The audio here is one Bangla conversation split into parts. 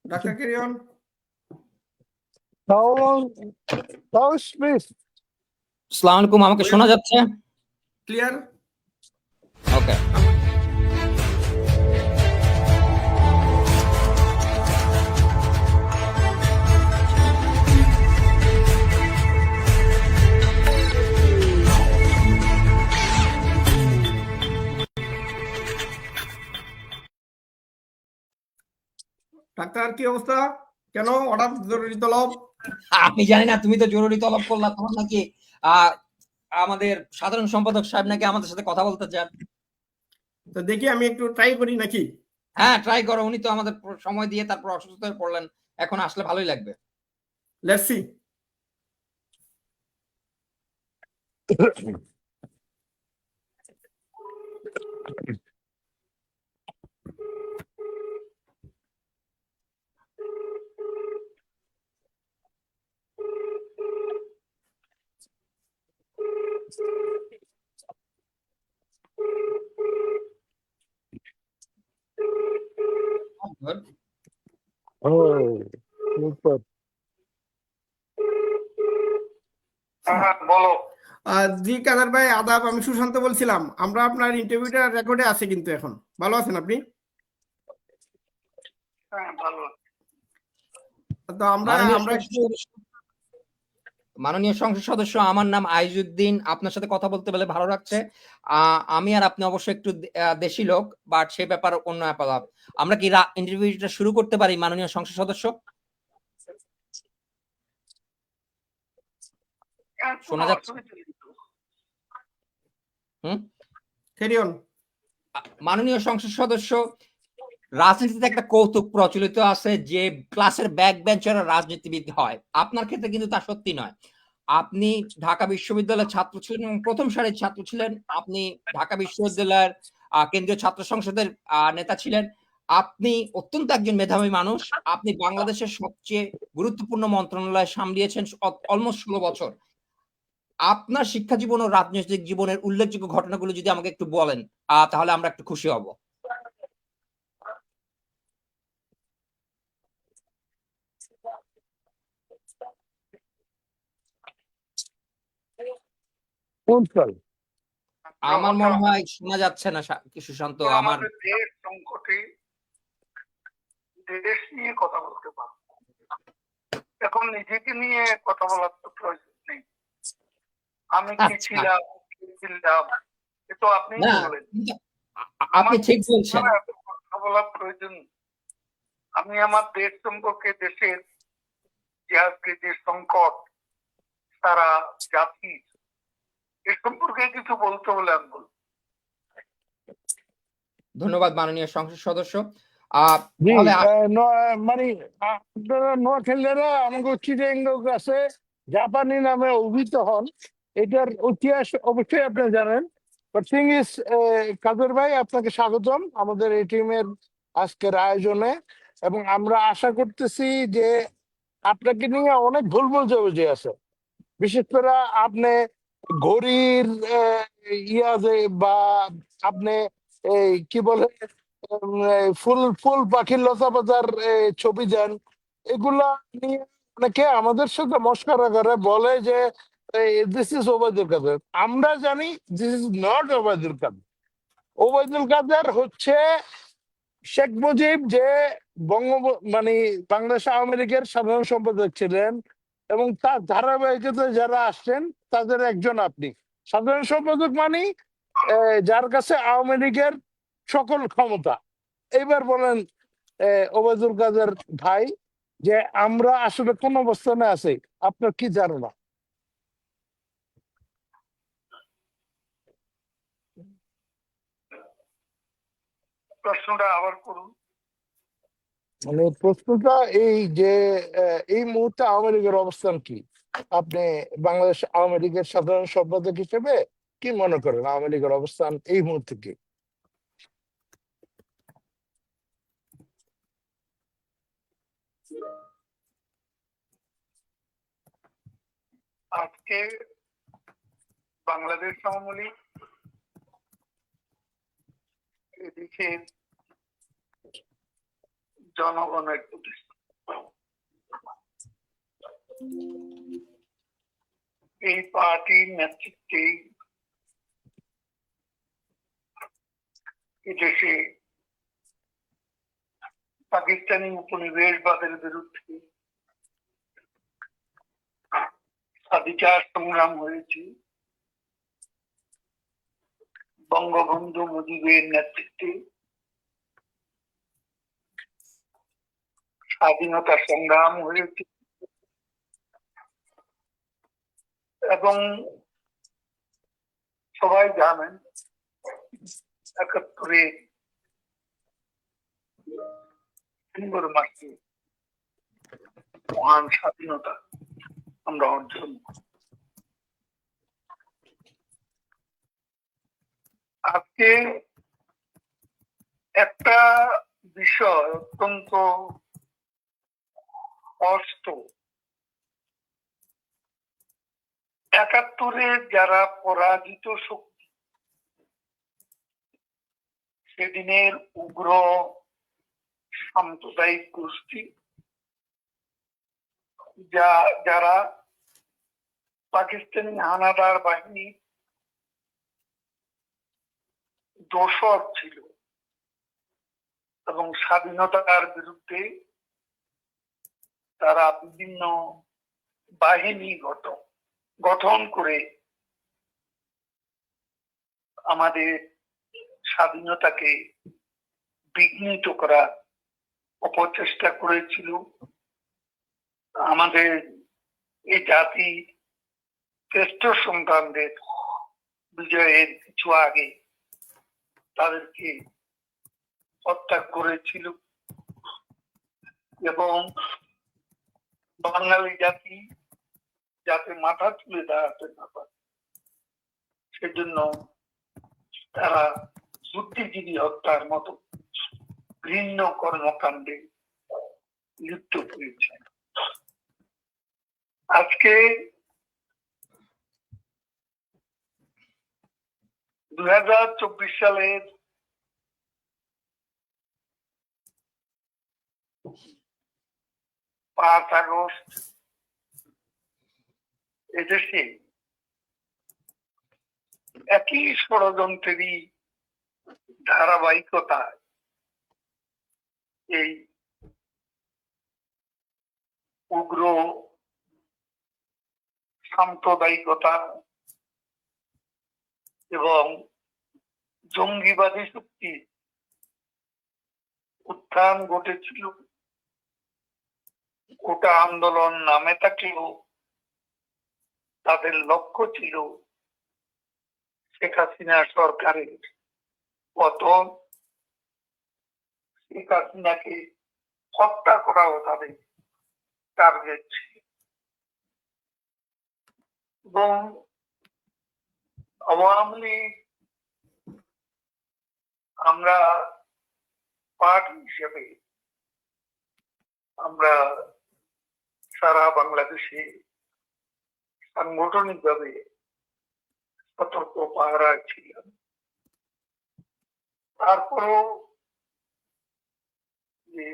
Dr. Carry on. Smith. আসসালামু আলাইকুম, আমাকে শোনা যাচ্ছে? Clear? ওকে। ডাক্তার কি অবস্থা? কেন হঠাৎ জরুরি তলব? আমি জানি না, তুমি তো জরুরি তলব করলা। তোমার নাকি আমাদের সাধারণ সম্পাদক সাহেব নাকি আমাদের সাথে কথা বলতে চান। তো দেখি আমি একটু ট্রাই করি নাকি? হ্যাঁ, ট্রাই করো। উনি তো আমাদের সময় দিয়ে তারপর অসুস্থ হয়ে পড়লেন, এখন আসলে ভালোই লাগবে। Let's see. বলো। জি কাদার ভাই, আদাব। আমি সুশান্ত বলছিলাম। আমরা আপনার ইন্টারভিউটা রেকর্ডে আছে কিন্তু এখন। ভালো আছেন আপনি? হ্যাঁ, ভালো। তো আমরা মাননীয় সংসদ সদস্য, আমার নাম আইজুদ্দিন। আপনার সাথে কথা বলতে পেরে ভালো লাগছে। আমি আর আপনি অবশ্য একটু দেশি লোক, বাট সে ব্যাপার অন্য আলাপ। আমরা কি ইন্টারভিউটা শুরু করতে পারি মাননীয় সংসদ সদস্য? শোনা যাচ্ছে? Carry on. মাননীয় সংসদ সদস্য, রাজনীতিতে একটা কৌতুক প্রচলিত আছে যে ক্লাসের ব্যাক বেঞ্চাররা রাজনীতিবিদ হয়। আপনার ক্ষেত্রে কিন্তু তা সত্যি নয়। আপনি ঢাকা বিশ্ববিদ্যালয়ের ছাত্র ছিলেন এবং প্রথম সারির ছাত্র ছিলেন। আপনি ঢাকা বিশ্ববিদ্যালয়ের কেন্দ্রীয় ছাত্র সংসদের নেতা ছিলেন। আপনি অত্যন্ত একজন মেধাবী মানুষ। আপনি বাংলাদেশের সবচেয়ে গুরুত্বপূর্ণ মন্ত্রণালয় সামলিয়েছেন অলমোস্ট 16 বছর। আপনার শিক্ষা জীবন ও রাজনৈতিক জীবনের উল্লেখযোগ্য ঘটনাগুলো যদি আমাকে একটু বলেন, তাহলে আমরা একটু খুশি হব। আমার মনে হয় শোনা যাচ্ছে না সুশান্ত। আমাদের দেশ সংকটে দেশ নিয়ে কথা বলতে পারবো, এখন নিজেকে নিয়ে কথা বলার তো প্রয়োজন নেই। আমি কি ছিলাম, এ তো আপনি বলেন। আপনি ঠিক বলছেন। কথা বলার প্রয়োজন। আমি আমার দেশ সম্পর্কে, দেশের যে আজকে যে সংকট সারা জাতি, এ সম্পর্কে কিছু বলতে হলে আমি বলবো। ধন্যবাদ মাননীয় সংসদ সদস্য। মানে আপনারা নোয়াখালীরা আমাকে চিটাগাং আছে জাপানি নামে অভিহিত হন, এটার ইতিহাস অবশ্যই আপনি জানেন। বাট থিং ইজ, কাদের ভাই আপনাকে স্বাগতম আমাদের এই টিমের আজকের আয়োজনে, এবং আমরা আশা করতেছি যে আপনাকে নিয়ে অনেক ভুল বুঝাবুঝি আছে। বিশেষ করে আপনি ঘড়ির ইয়াতে বা আপনি এই কি বলে ফুল ফুল পাখির লতা পাতার ছবি দেন, এগুলা নিয়ে অনেকে আমাদের সাথে মস্করা করে, বলে যে দিস ইজ ওবায়দুল কাদের। আমরা জানি this is not Obaidul Quader. Obaidul Quader হচ্ছে শেখ মুজিব যে মানে বাংলাদেশ আওয়ামী লীগের সাধারণ সম্পাদক ছিলেন, এবং তার ধারাবাহিকতায় যারা আসছেন তাদের একজন আপনি। সাধারণ সম্পাদক মানে যার কাছে আওয়ামী লীগের সকল ক্ষমতা। এইবার বলেন ওবায়দুল কাদের ভাই, যে আমরা আসলে কোন অবস্থানে আছি, আপনার কি ধারণা? প্রশ্নটা আবার করুন। মানে প্রশ্নটা এই যে এই মুহূর্তে আওয়ামী লীগের অবস্থান কি? আপনি বাংলাদেশ আওয়ামী লীগের সাধারণ সম্পাদক হিসেবে কি মনে করেন আওয়ামী লীগের অবস্থান এই মুহূর্তে কি? আজকে বাংলাদেশ আওয়ামী লীগ এদিকে জনগণের প্রতিষ্ঠান, এই পার্টির নেতৃত্বে এদেশে পাকিস্তানি উপনিবেশবাদের বিরুদ্ধে স্বাধিকার সংগ্রাম হয়েছে। বঙ্গবন্ধু মুজিবের নেতৃত্বে স্বাধীনতা সংগ্রাম হয়েছে এবং সবাই জানেন ৭১ ডিসেম্বর মাসে মহান স্বাধীনতা আমরা অর্জন করি। আজকে একটা বিষয় অত্যন্ত স্পষ্ট, ৭১ যারা পরাজিত শক্তি, সেদিনের উগ্র সাম্প্রদায়িক গোষ্ঠী যারা পাকিস্তানি হানাদার বাহিনী দোসর ছিল এবং স্বাধীনতার বিরুদ্ধে তারা বিভিন্ন বাহিনী গঠন করে আমাদের স্বাধীনতাকে বিঘ্নিত করার অপচেষ্টা করেছিল। আমাদের এই জাতি শ্রেষ্ঠ সন্তানদের বিজয়ের কিছু আগে তাদেরকে হত্যা করেছিল এবং বাঙালি জাতি যাতে মাথা তুলে দাঁড়াতে না পারে সেজন্য তারা বুদ্ধিজীবী হত্যার মতো ঘৃণ্য কর্মকাণ্ডে লিপ্ত হয়েছে। আজকে ২০২৪ সালের ৫ আগস্ট এদেশে একই ষড়যন্ত্রেরই ধারাবাহিকতায় এই উগ্র সাম্প্রদায়িকতা এবং জঙ্গিবাদী শক্তি উত্থান ঘটেছিল। গোটা আন্দোলন নামে থাকলেও তাদের লক্ষ্য ছিল শেখ হাসিনা সরকারের পতন, শেখ হাসিনাকে হত্যা করাও তাদের টার্গেট ছিল। এবং আওয়ামী লীগ আমরা পার্টি হিসেবে আমরা সারা বাংলাদেশে সাংগঠনিকভাবে সতর্ক পাহারায় ছিলাম। তারপরও যে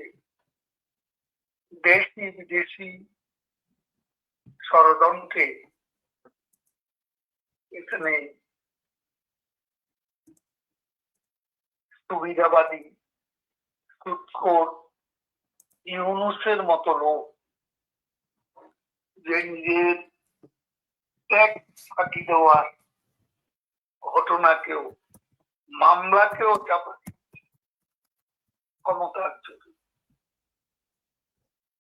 দেশি বিদেশি ষড়যন্ত্রে এখানে সুবিধাবাদী সুৎখোর ইউনূসের মতো লোক যে নিজের ত্যাগ ফাঁকি দেওয়ার ঘটনাকেও মামলাকেও চাপা ক্ষমতার জন্য,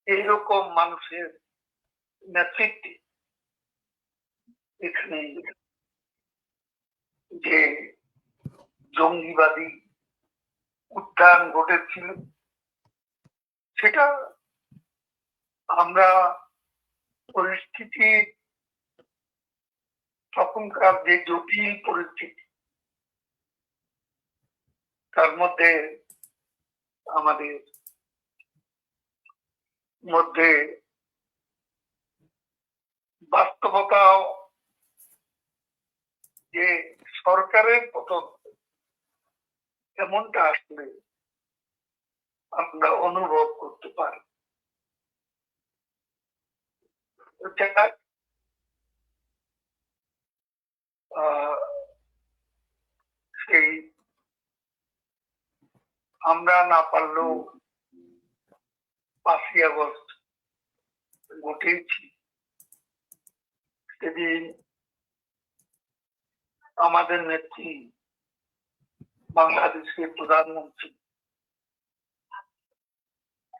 এইরকম মানুষের নেতৃত্বে এখানে যে জঙ্গিবাদী উত্থান ঘটেছিল সেটা আমরা পরিস্থিতি, তখনকার যে জটিল পরিস্থিতি তার মধ্যে আমাদের মধ্যে বাস্তবতা যে সরকারের পতন এমনটা আসলে আমরা অনুভব করতে পারি। এটা সেই আমরা না পারলেও 5ই আগস্ট ঘটেছি। সেদিন আমাদের নেত্রী বাংলাদেশের প্রধানমন্ত্রী,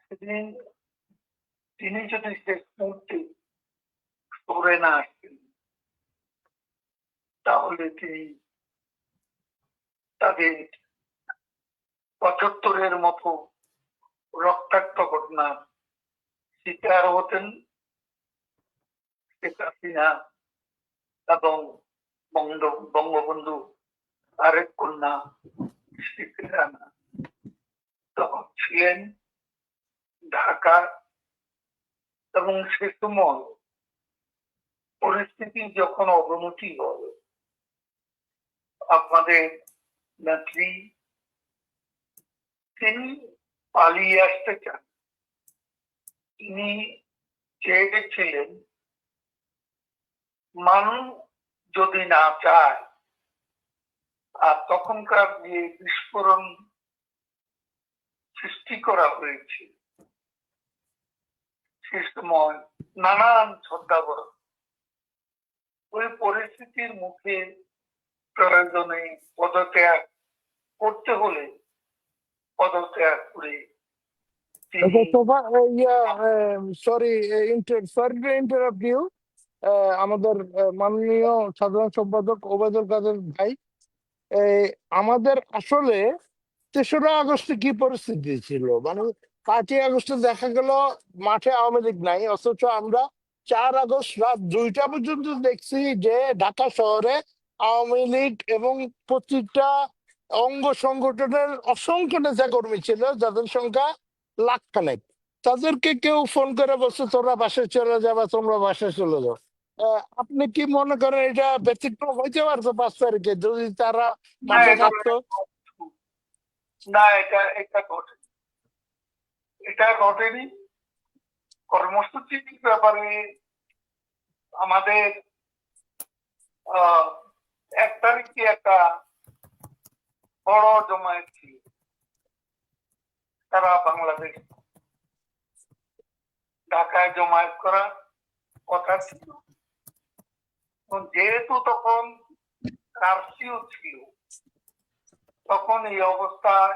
সেদিন তিনি যদি শেষ মুহূর্তে সরে না আসতেন, তাহলে তিনি তাদের 75-এর মতো রক্তাক্ত ঘটনার শিকার হতেন শেখ হাসিনা এবং বঙ্গবন্ধু আরেক কন্যা শেখ রেহানা। তখন ছিলেন ঢাকা, এবং সে সময় পরিস্থিতি যখন অবনতি হয়, আপনাদের নেত্রী তিনি পালিয়ে আসতে চান। তিনি চেয়েছিলেন মানুষ যদি না চায়, আর তখনকার যে বিস্ফোরণ সৃষ্টি করা হয়েছে, সে সময় নানান শ্রদ্ধাবর, ওই পরিস্থিতির মুখে প্রয়োজনে পদত্যাগ করতে হলে পদত্যাগ করে তিনি সরি টু ইন্টারাপ্ট ইউ। আমাদের মাননীয় সাধারণ সম্পাদক ওবায়দুল কাদের ভাই, আমাদের আসলে 3রা আগস্টে কি পরিস্থিতি ছিল, মানে 5ই আগস্টে দেখা গেল মাঠে আওয়ামী লীগ নাই, অথচ আমরা 4 আগস্ট রাত 2টা পর্যন্ত দেখছি যে ঢাকা শহরে আওয়ামী লীগ এবং প্রতিটা অঙ্গ সংগঠনের অসংখ্য নেতা কর্মী ছিল, যাদের সংখ্যা লাখখানেক। তাদেরকে কেউ ফোন করে বলছে তোমরা বাসায় চলে যাবা, তোমরা বাসায় চলে যাও। আপনি কি মনে করেন এটা ব্যতিক্রম হইতে পারতো 5 তারিখে যদি তারা মাঠে থাকতো? না, এটা ঘটেনি। এটা ঘটেনি। কর্মসূচির ব্যাপারে আমাদের 1 তারিখে একটা বড় জমায়েত ছিল, সারা বাংলাদেশ ঢাকায় জমায়েত করার কথা ছিল। যেহেতু তখন কারফিউ ছিল, তখন এই অবস্থায়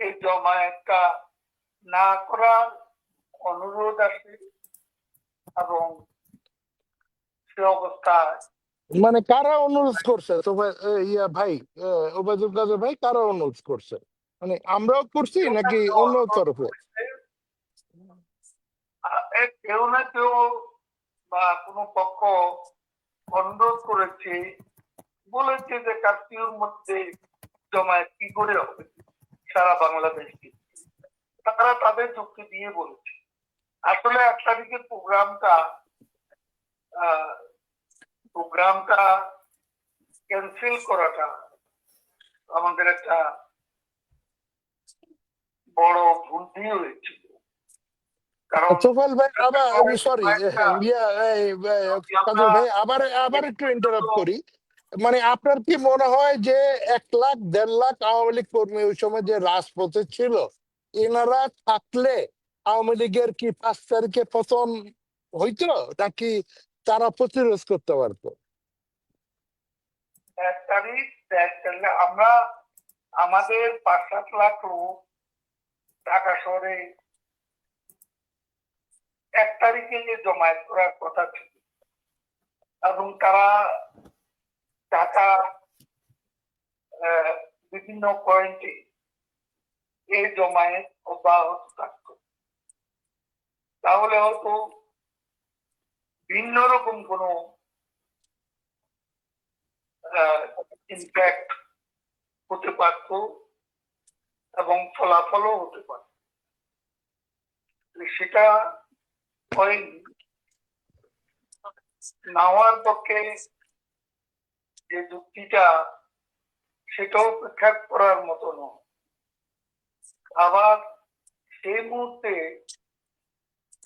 এই জমায়েতটা না করার অনুরোধ আসে, এবং সে অবস্থায় মানে কারা অনুরোধ করছে তো ভাই, ওবায়দুল কাদের ভাই, কারা অনুরোধ করছে? মানে আমরাও করছি নাকি অন্য তরফে? কেউ না কেউ বা কোনো পক্ষ অনুরোধ করেছে, বলেছে যে কারফিউর মধ্যে জমায়েত কি করে হবে সারা বাংলাদেশে। তারা তাদের যুক্তি দিয়ে বলেছে। আসলে 1 তারিখের প্রোগ্রামটা ক্যান্সেল করাটা আমাদের একটা বড় ভুল হয়েছিল। কারণ তোফাল ভাই, আবার সরি কাদের ভাই, আবার একটু ইন্টারাপ্ট করি। মানে আপনার কি মনে হয় যে 1 লাখ 1.5 লাখ আওয়ামী লীগ কর্মী ওই সময় যে রাজপথে ছিল, এনারা থাকলে আওয়ামী লীগের কি 5 তারিখে পতন হইতো, নাকি তারা প্রতিরোধ করতে পারতো? 1 তারিখ আমরা আমাদের 5-7 লাখ লোক ঢাকা শহরে 1 তারিখে জমায়েত করার কথা ছিল, এবং তারা ঢাকা বিভিন্ন পয়েন্টে এই জমায়েত অব্যাহত থাকত। তাহলে হয়তো ভিন্ন রকম কোন ইম্প্যাক্ট হতে পারত, এবং ফলাফলও হতে পারত। সেটা হয়নি। না হওয়ার পক্ষে যে যুক্তিটা, সেটাও উপেক্ষা করার মতো নয়। আবার সেই মুহূর্তে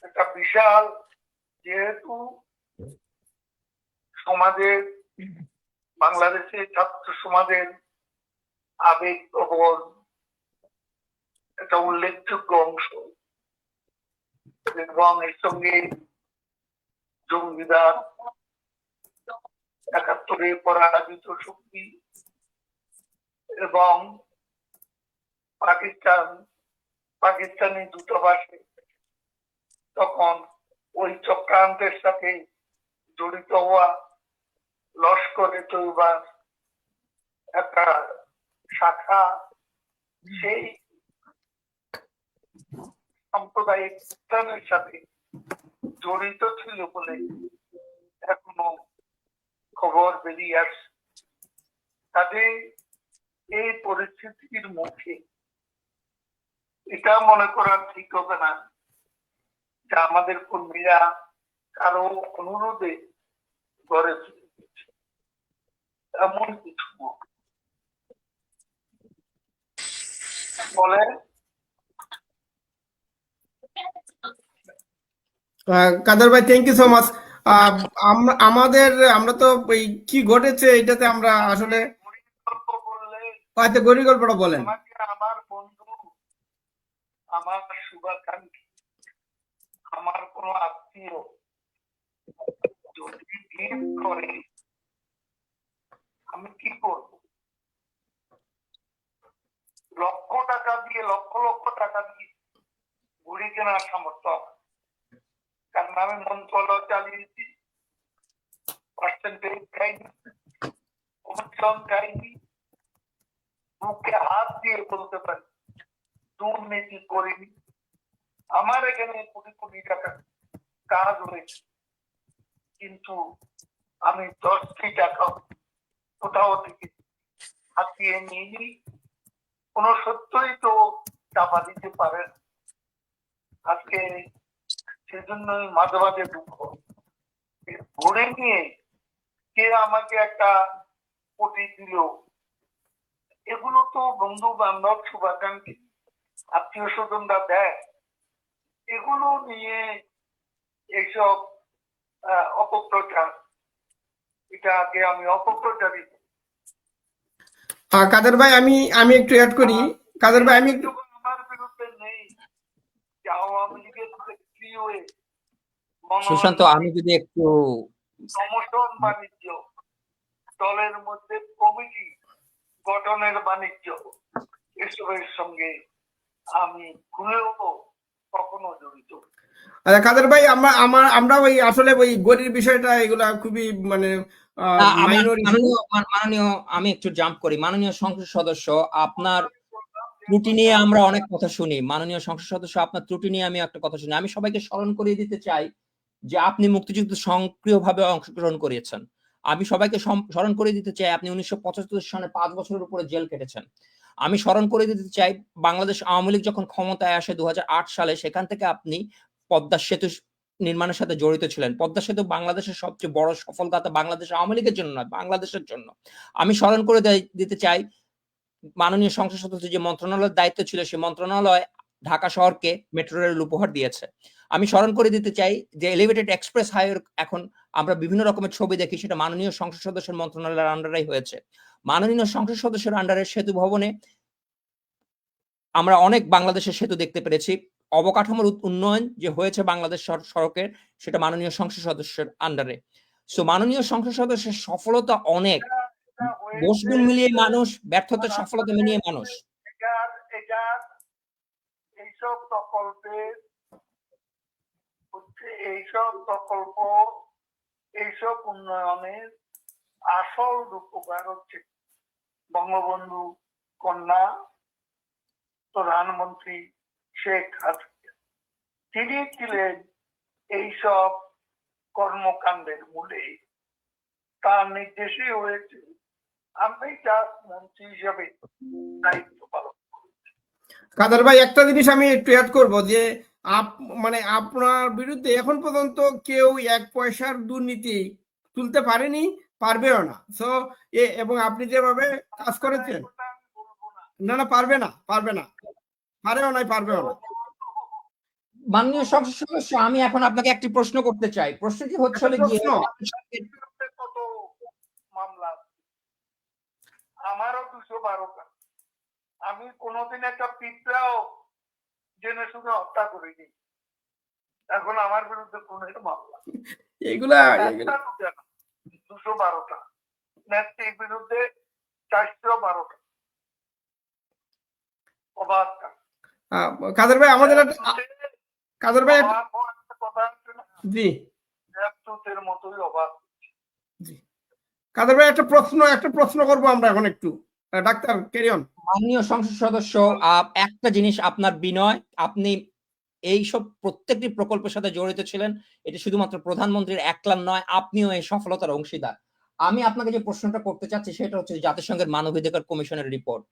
একটা বিশাল যেহেতু সমাজের, বাংলাদেশের ছাত্র সমাজের আবেগ প্রবণ একটা উল্লেখযোগ্য অংশ, এবং এর সঙ্গে জঙ্গিবাদ, ৭১ পরাজিত শক্তি এবং পাকিস্তানি দূতাবাসে তখন ওই চক্রান্তের সাথে জড়িত হওয়া লস্করে তৈবার একটা শাখা সেই সাম্প্রদায়িক উত্থানের সাথে জড়িত ছিল বলে এখনো খবর বেরিয়ে আসছে। কাজে এই পরিস্থিতির মুখে এটা মনে করা ঠিক হবে না যে আমাদের কর্মীরা কারো অনুরোধে ঘরে ফিরে গেছে, এমন কিছু নয়। বলে কাদের ভাই, থ্যাংক ইউ সো মাচ। আমরা তো এই কি ঘটেছে এটাতে আমরা আসলে গল্প বললে হয়তো গরিব গল্পটা বলেন। আমাকে আমার বন্ধু, আমার শুভাকাঙ্ক্ষী, আমার কোনো আত্মীয় যদি ভিড় করে আমি কি করব? লক্ষ টাকা দিয়ে, লক্ষ লক্ষ টাকা দিয়ে ঘুড়ি কেনার সামর্থ্য আমার। কারণ আমি মন্ত্রণালয় চালিয়েছি, পার্সেন্টেজ খাইনি, কমিশন খাইনি, মুখে হাত দিয়ে বলতে পারি দুর্নীতি করিনি। আমার এখানে কোটি কোটি টাকা কাজ হয়েছে, কিন্তু আমি 10টি টাকা কোথাও থেকে হাতিয়ে নিইনি। কোন সত্যই তো চাপা দিতে পারে না। আজকে সেজন্যই মাঝে মাঝে দুঃখ, ঘুরে নিয়ে কে আমাকে একটা কোটি দিল, এগুলো তো বন্ধু বান্ধব, শুভাকাঙ্ক্ষী, আত্মীয় স্বজনরা দেয়। এগুলো নিয়ে এইসব অপপ্রচার, এটা আগে আমি অপপ্রচারই। কাদের ভাই, আমি একটু অ্যাড করি। কাদের ভাই, আমি একটু আমার বিরুদ্ধে নেই যে আওয়ামী লীগের সেক্রেটারি হয়ে সুশান্ত, আমি যদি একটু প্রমোশন বাণিজ্য, দলের মধ্যে কমিটি গঠনের বাণিজ্য, এসবের সঙ্গে আমি ভুলেও কখনো জড়িত। কাদের ভাই, আমরা ওই আসলে ওই গরির বিষয়টা এগুলা খুবই মানে মাইনর ইস্যু। মাননীয়, আমি একটু জাম্প করি। মাননীয় সংসদ সদস্য, আপনার ত্রুটি নিয়ে আমরা অনেক কথা শুনি। মাননীয় সংসদ সদস্য, আপনার ত্রুটি নিয়ে আমি একটা কথা শুনি। আমি সবাইকে স্মরণ করিয়ে দিতে চাই যে আপনি মুক্তিযুদ্ধে সক্রিয়ভাবে অংশগ্রহণ করিয়েছেন। আমি সবাইকে স্মরণ করিয়ে দিতে চাই আপনি 1975 সালে 5 বছরের উপরে জেল কেটেছেন। আমি স্মরণ করে দিতে চাই বাংলাদেশ আওয়ামী লীগ যখন ক্ষমতায় আসে 2008 সালে, সেখান থেকে আপনি পদ্মা সেতু নির্মাণের সাথে জড়িত ছিলেন। পদ্মা সেতু বাংলাদেশের সবচেয়ে বড় সফলতা, বাংলাদেশ আওয়ামী লীগের জন্য নয়, বাংলাদেশের জন্য। আমি স্মরণ করে দিতে চাই মাননীয় সংসদ সদস্য যে মন্ত্রণালয়ের দায়িত্ব ছিল, সেই মন্ত্রণালয় ঢাকা শহরকে মেট্রো রেল উপহার দিয়েছে। আমি স্মরণ করে দিতে চাই যে এলিভেটেড এক্সপ্রেস হাইওয়ে এখন আমরা বিভিন্ন রকমের ছবি দেখি, সেটা মাননীয় সংসদ সদস্যের মন্ত্রণালয়ের আন্ডারেই হয়েছে। মাননীয় সংসদ সদস্যের আন্ডারে সেতু ভবনে আমরা অনেক বাংলাদেশের সেতু দেখতে পেরেছি। অবকাঠামোর উন্নয়ন যে হয়েছে বাংলাদেশ সড়কের, সেটা মাননীয় সংসদ সদস্যের আন্ডারে। সো মাননীয় সংসদ সদস্যের সফলতা অনেক, দোষগুণ মিলিয়ে মানুষ, ব্যর্থতার সফলতা মিলিয়ে মানুষ। এইসব প্রকল্পের হচ্ছে, এইসব প্রকল্প, এইসব উন্নয়নের আসল রূপকার হচ্ছে বঙ্গবন্ধু কন্যা প্রধানমন্ত্রী শেখ হাসিনা। তিনি ছিলেন এইসব কর্মকাণ্ডের মূলে, তার নির্দেশে হয়েছে। আমি তার মন্ত্রী হিসাবে দায়িত্ব পালন করেছি। কাদের ভাই, একটা জিনিস আমি একটু অ্যাড করবো যে মানে আপনার বিরুদ্ধে এখন পর্যন্ত কেউ 1 পয়সার দুর্নীতি তুলতে পারেনি, পারবেও না। সো এবং আপনি যেভাবে কাজ করেছেন, না না, পারবেও না, পারেও নাই, পারবেও না। মাননীয় সংসদ সদস্য, আমি এখন আপনাকে একটি প্রশ্ন করতে চাই। প্রশ্নটি হচ্ছে হলো গিয়ে বিরুদ্ধে কত মামলা আছে? আমারও 212টা। আমি কোনোদিন একটা পিঁপড়াও জেনে শুনে হত্যা করিনি। এখন আমার বিরুদ্ধে কোন মামলা এগুলা একটা দুটা না, 212টা। নেত্রীর বিরুদ্ধে 412টা। অবাক কাদের ভাই আমাদের কাদের ভাই কথা আছে না, জি দেবদূতের মতোই অবাক। কাদের ভাই একটা প্রশ্ন করবো আমরা এখন একটু, ডাক্তার ক্যারি অন। মাননীয় সংসদ সদস্য, একটা জিনিস আপনার বিনয়, আপনি এইসব প্রত্যেকটি প্রকল্পের সাথে জড়িত ছিলেন। এটি শুধুমাত্র প্রধানমন্ত্রীর একলার নয়, আপনিও এই সফলতার অংশীদার। আমি আপনাকে যে প্রশ্নটা করতে চাচ্ছি সেটা হচ্ছে জাতিসংঘের মানবাধিকার কমিশনের রিপোর্ট।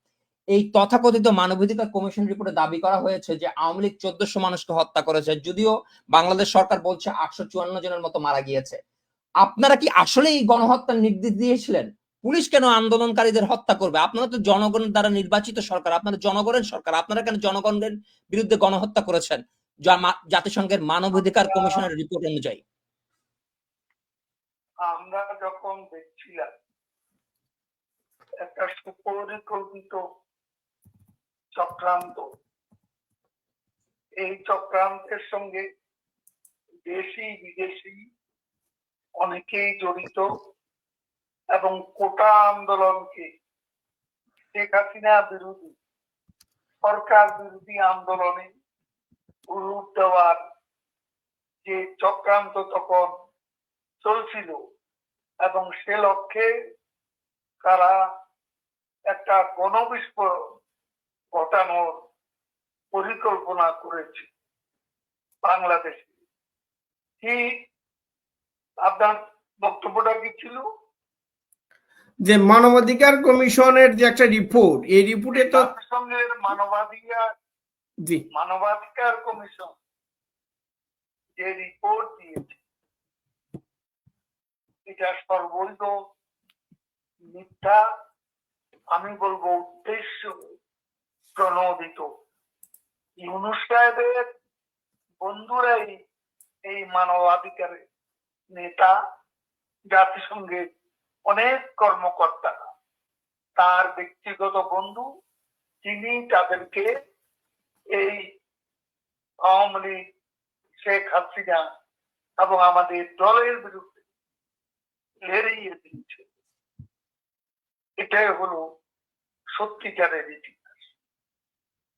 এই তথাকথিত মানবাধিকার কমিশন রিপোর্টে দাবি করা হয়েছে যে আওয়ামী লীগ 1400 মানুষকে হত্যা করেছে, যদিও বাংলাদেশ সরকার বলছে 854 জনের মতো মারা গিয়েছে। আপনারা কি আসলে এই গণহত্যার নির্দেশ দিয়েছিলেন? পুলিশ কেন আন্দোলনকারীদের হত্যা করবে? আপনারা তো জনগণের দ্বারা নির্বাচিত সরকার, আপনারা জনগণের সরকার, আপনারা কেন জনগণের বিরুদ্ধে গণহত্যা করেছেন জাতিসংঘের মানবাধিকার কমিশনের রিপোর্ট অনুযায়ী? আমরা যখন দেখছিলাম একটা সুপরিকল্পিত চক্রান্ত, এই চক্রান্তের সঙ্গে দেশি বিদেশি অনেকেই জড়িত এবং কোটা আন্দোলনকে শেখ হাসিনা বিরোধী সরকার বিরোধী আন্দোলনে রূপ দেওয়ার যে চক্রান্ত তখন চলছিল এবং সে লক্ষ্যে তারা একটা গণবিস্ফোরণ ঘটানোর পরিকল্পনা করেছে বাংলাদেশে। কি আপনার বক্তব্যটা কি ছিল? যে মানবাধিকার কমিশনের যে একটা রিপোর্ট, এই রিপোর্টে তো জাতিসংঘের মানবাধিকার কমিশন যে রিপোর্ট দিয়েছে এটা সর্বৈধ মিথ্যা, আমি বলবো উদ্দেশ্য প্রণোদিত। ইউনূস সাহেবের বন্ধুরাই এই মানবাধিকারের নেতা, জাতিসংঘের অনেক কর্মকর্তা তার ব্যক্তিগত বন্ধু, তিনি তাদেরকে এই আওয়ামী লীগ, শেখ হাসিনা এবং আমাদের দলের বিরুদ্ধে লড়িয়ে দিচ্ছে। এটাই হলো সত্যিকারের ইতিহাস।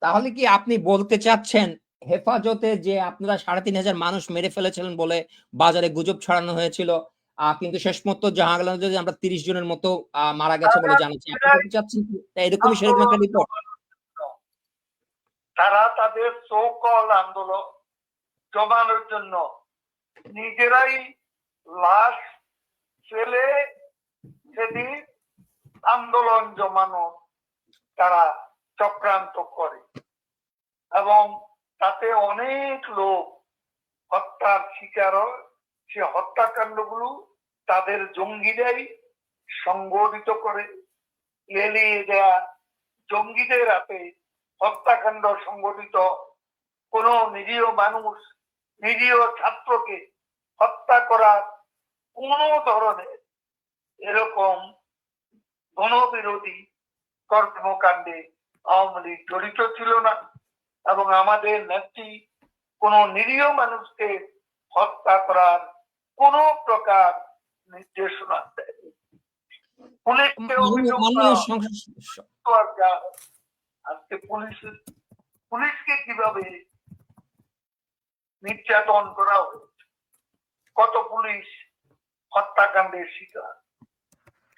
তাহলে কি আপনি বলতে চাচ্ছেন হেফাজতে যে আপনারা 3500 মানুষ মেরে ফেলেছিলেন বলে বাজারে গুজব ছড়ানো হয়েছিল, কিন্তু শেষ পর্যন্ত জানা গেল যে আমরা 30 জনের মতো মারা গেছে বলে জানাচ্ছি, আপনি বলতে চাচ্ছেন এরকমই সেরকম একটা রিপোর্ট? তারা তাদের সো-কল আন্দোলন জমানোর জন্য নিজেরাই লাশ ফেলে সেদিন আন্দোলন জমানো তারা চক্রান্ত করে এবং তাতে অনেক লোক হত্যার শিকার হয়। সে হত্যাকাণ্ডগুলো তাদের জঙ্গিরাই সংগঠিত করে। লেলিয়ে দেয়া জঙ্গিদের হাতে হত্যাকাণ্ড সংগঠিত, কোন নিরীহ মানুষ, নিরীহ ছাত্রকে হত্যা করার কোন ধরনের এরকম গণবিরোধী কর্মকাণ্ডে আওয়ামী লীগ জড়িত ছিল না এবং আমাদের নেত্রী কোন নিরীহ মানুষকে হত্যা করার কোন প্রকার নির্দেশনা দেয়নি। আজকে পুলিশকে কিভাবে নির্যাতন করা হয়েছে, কত পুলিশ হত্যাকাণ্ডের শিকার।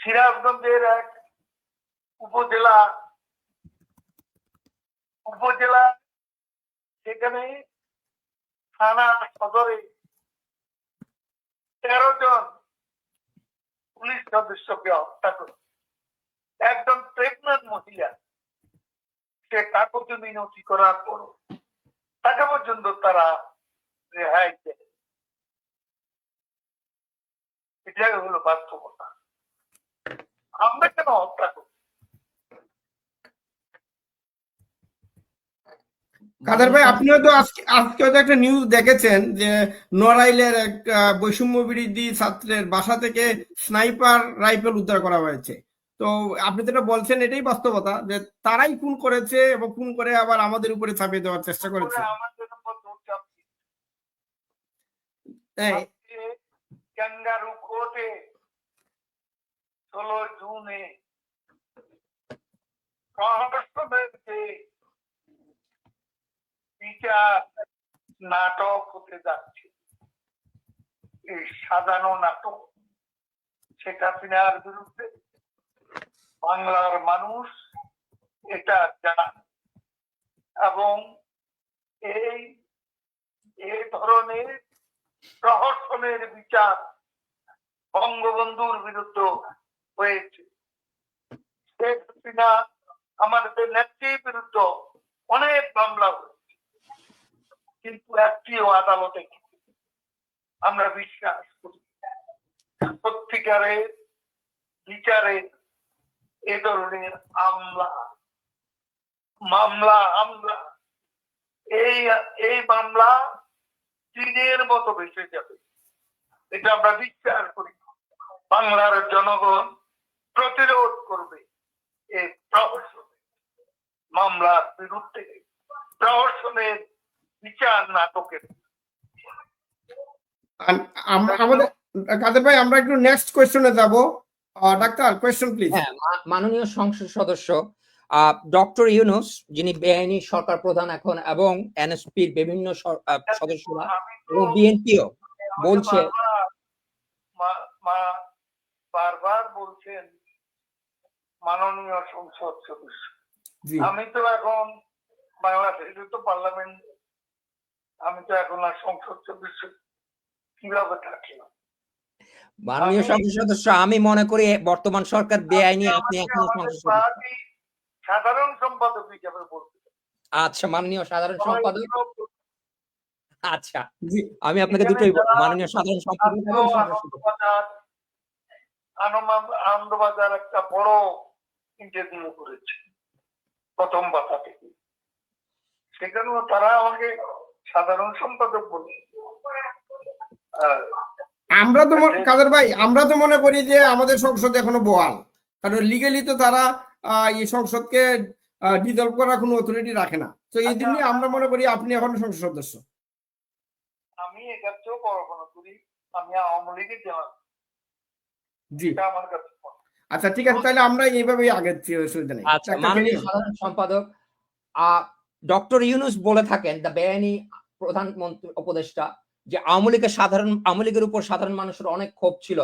সিরাজগঞ্জের এক উপজেলা সেখানে থানা সদরে 13 জন পুলিশ সদস্যকে হত্যা করে। একজন প্রেগন্যান্ট মহিলা, সে কাগজে মিনতি করার পর তাকে পর্যন্ত তারা রেহাই দেয়। এটাই হলো বাস্তবতা। আমরা কেন হত্যা করি? কাদের ভাই, আপনিও তো আজকে হয়তো একটা নিউজ দেখেছেন যে নড়াইলের এক বৈষম্য বিরোধী ছাত্রের বাসা থেকে স্নাইপার রাইফেল উদ্ধার করা হয়েছে। তো আপনি যেটা বলছেন এটাই বাস্তবতা যে তারাই খুন করেছে এবং খুন করে আবার আমাদের উপরে চাপিয়ে দেওয়ার চেষ্টা করেছে। আমাদের উপর দোষ চাপিয়ে হ্যাঁ, আজকে ক্যাঙ্গারু কোর্টে 16 জুনে প্রহসনের যে বিচার নাটক হতে যাচ্ছে, এই সাজানো নাটক শেখ হাসিনার বিরুদ্ধে বাংলার মানুষ এটা জানে এবং এই ধরনের প্রহসনের বিচার বঙ্গবন্ধুর বিরুদ্ধে হয়েছে। শেখ হাসিনা আমাদের নেত্রীর বিরুদ্ধে অনেক মামলা হয়েছে, কিন্তু একটিও আদালতে আমরা বিশ্বাস করি সত্যিকারের বিচারে এ ধরনের মামলা এই মামলা চীনের মতো ভেসে যাবে, এটা আমরা বিশ্বাস করি। বাংলার জনগণ প্রতিরোধ করবে এই প্রহসন মামলার বিরুদ্ধে, প্রহসনের বিচার নাটকের। আমাদের কাদের ভাই, আমরা একটু নেক্সট কোয়েশ্চনে যাব। Doctor, question please. হ্যাঁ, মাননীয় সংসদ সদস্য ডক্টর ইউনূস, যিনি বেআইনি সরকার প্রধান এখন, এবং এনএসপির বিভিন্ন সদস্যরা এবং বিএনপিও বলছে, বারবার বলছেন মাননীয় সংসদ সদস্য। আমি তো এখন বাংলাদেশে তো পার্লামেন্ট, আমি তো এখন আর সংসদ সদস্য কিভাবে থাকলাম? মাননীয় সংসদ সদস্য, আমি মনে করি বর্তমান সরকার বেআইনি, আপনি এখন সংসদ সদস্য। সাধারণ সম্পাদক হিসাবে বলতে। আচ্ছা, মাননীয় সাধারণ সম্পাদক, আচ্ছা আমি আপনাকে দুটোই বলবো, মাননীয় সাধারণ সম্পাদক এবং আনন্দবাজার একটা বড় ইন্টারভিউ করেছে প্রথম বাতা থেকে, সেখানেও তারা আমাকে সাধারণ সম্পাদক বলে। আমরা তো কাদের ভাই, আমরা তো মনে করি যে আমাদের সংসদ এখনো বহাল, কারণ লিগালি তো তারা এই সংসদকে ডিজলভ করার কোনো অথরিটি রাখে না। তো এই জন্য আমরা মনে করি আপনি এখনো সংসদ সদস্য। আমি এটার চেয়েও বড় মনে করি আমি আওয়ামী লীগের জেলা। জি, আমার কাছে। আচ্ছা, ঠিক আছে, তাহলে আমরা এইভাবেই আগে চলতে। আচ্ছা, মাননীয় সাধারণ সম্পাদক, ডক্টর ইউনূস বলে থাকেন, দ্য বেআইনি প্রধানমন্ত্রী উপদেষ্টা, যে আওয়ামী লীগের উপর সাধারণ মানুষের অনেক ক্ষোভ ছিল।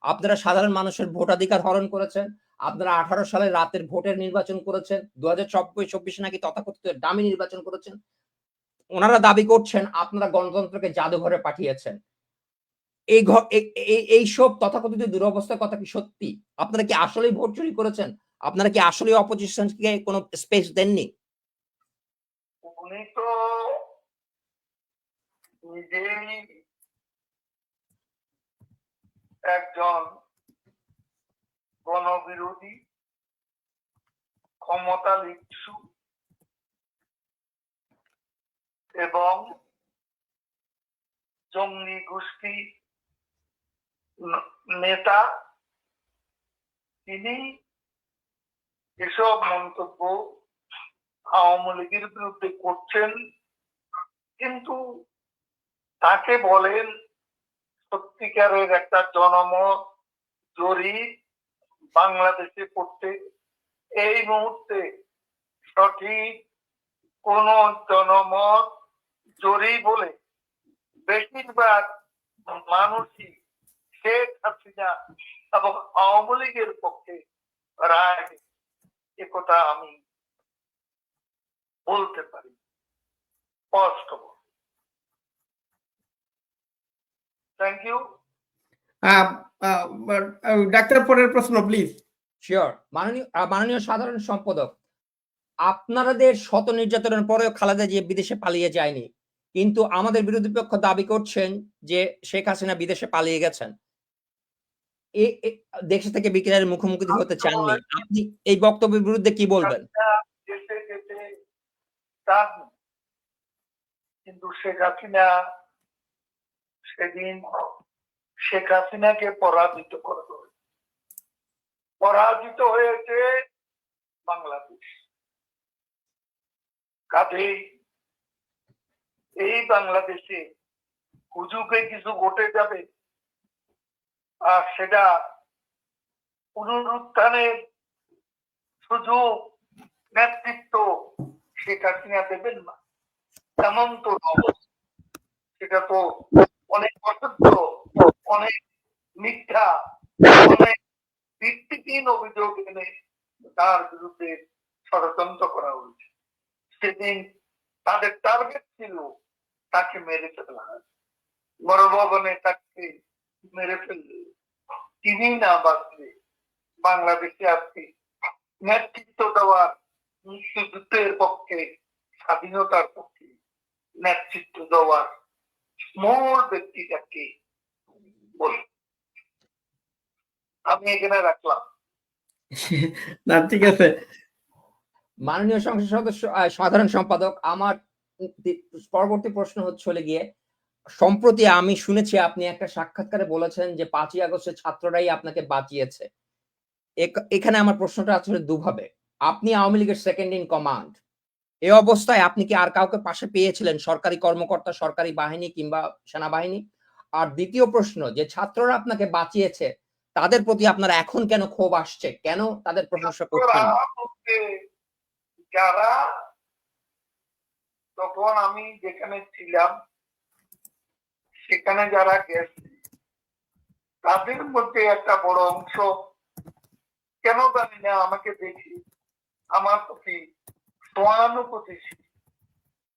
আপনারা সাধারণ মানুষের ভোটাধিকার হরণ করেছেন, আপনারা 18 সালে রাতের ভোটের নির্বাচন করেছেন, 2024 নাকি তথাকথিত ডামি নির্বাচন করেছেন। ওনারা দাবি করছেন আপনারা গণতন্ত্রকে জাদুঘরে পাঠিয়েছেন। এই সব তথাকথিত দুরবস্থার কথা কি সত্যি? আপনারা কি আসলেই ভোট চুরি করেছেন? আপনারা কি আসলেই অপোজিশনকে কোনো স্পেস দেননি? উনি তো নিজেই একজন গণবিরোধী, ক্ষমতা লিপ্সু এবং জঙ্গি গোষ্ঠী নেতা। তিনি এসব মন্তব্য আওয়ামী লীগের বিরুদ্ধে করছেন, কিন্তু তাকে বলেন সত্যিকারের একটা জনমত জরিপ বাংলাদেশে করতে। এই মুহূর্তে সঠিক কোন জনমত জরিপ বলে বেশিরভাগ মানুষই শেখ হাসিনা এবং আওয়ামী লীগের পক্ষে রায়, একথা আমি বলতে পারি স্পষ্ট। Thank you. ডাক্তার, পরের প্রশ্ন প্লিজ। শিওর। মাননীয় সাধারণ সম্পাদক, আপনাদের শত নির্যাতনের পরেও খালেদা জিয়া বিদেশে পালিয়ে যায়নি, কিন্তু আমাদের বিরোধী পক্ষ দাবি করছেন যে শেখ হাসিনা বিদেশে পালিয়ে গেছেন। দেশ থেকে বিচারের মুখোমুখি হতে চাননি, আপনি এই বক্তব্যের বিরুদ্ধে কি বলবেন? কিন্তু শেখ হাসিনা সেদিন শেখ হাসিনাকে পরাজিত করে দেয়। পরাজিত হয়েছে বাংলাদেশ। কাজেই এই বাংলাদেশে হুজুকে কিছু ঘটে যাবে, আর সেটা পুনরুত্থানের সুযোগ নেতৃত্ব শেখ হাসিনা দেবেন না, তেমন তো নয়। সেটা তো অনেক অসত্য, অনেক মিথ্যা, অনেক ভিত্তিহীন অভিযোগ এনে তার বিরুদ্ধে ষড়যন্ত্র করা হয়েছে। সেদিন তাদের টার্গেট ছিল তাকে মেরে ফেলা, গণভবনে তাকে মেরে ফেললে তিনি না বাঁচলে বাংলাদেশে আজকে নেতৃত্ব দেওয়ার, মুক্তিযুদ্ধের পক্ষে, স্বাধীনতার পক্ষে নেতৃত্ব দেওয়ার মূল ব্যক্তিটাকে বল। আমি এখানে রাখলাম। না ঠিক আছে। মাননীয় সংসদ সদস্য সাধারণ সম্পাদক, আমার পরবর্তী প্রশ্ন হচ্ছে হলে গিয়ে, সম্প্রতি আমি শুনেছি আপনি একটা সাক্ষাৎকারে বলেছেন যে 5ই আগস্টের ছাত্ররাই আপনাকে বাঁচিয়েছে। এখানে আমার প্রশ্নটা আসলে দুভাবে। আপনি আওয়ামী লীগের সেকেন্ড ইন কমান্ড, এই অবস্থায় আপনি কি আর কাউকে পাশে পেয়েছিলেন, সরকারি কর্মকর্তা, সরকারি বাহিনী কিংবা সেনাবাহিনী? আর দ্বিতীয় প্রশ্ন, যে ছাত্ররা আপনাকে বাঁচিয়েছে তাদের প্রতি আপনার এখন কেন ক্ষোভ আসছে, কেন তাদের প্রশংসা করছেন? যারা তখন আমি যেখানে ছিলাম সেখানে যারা গেছে তাদের মধ্যে একটা বড় অংশ কেন জানি না আমাকে দেখি আমার প্রতি সহানুভূতিশীল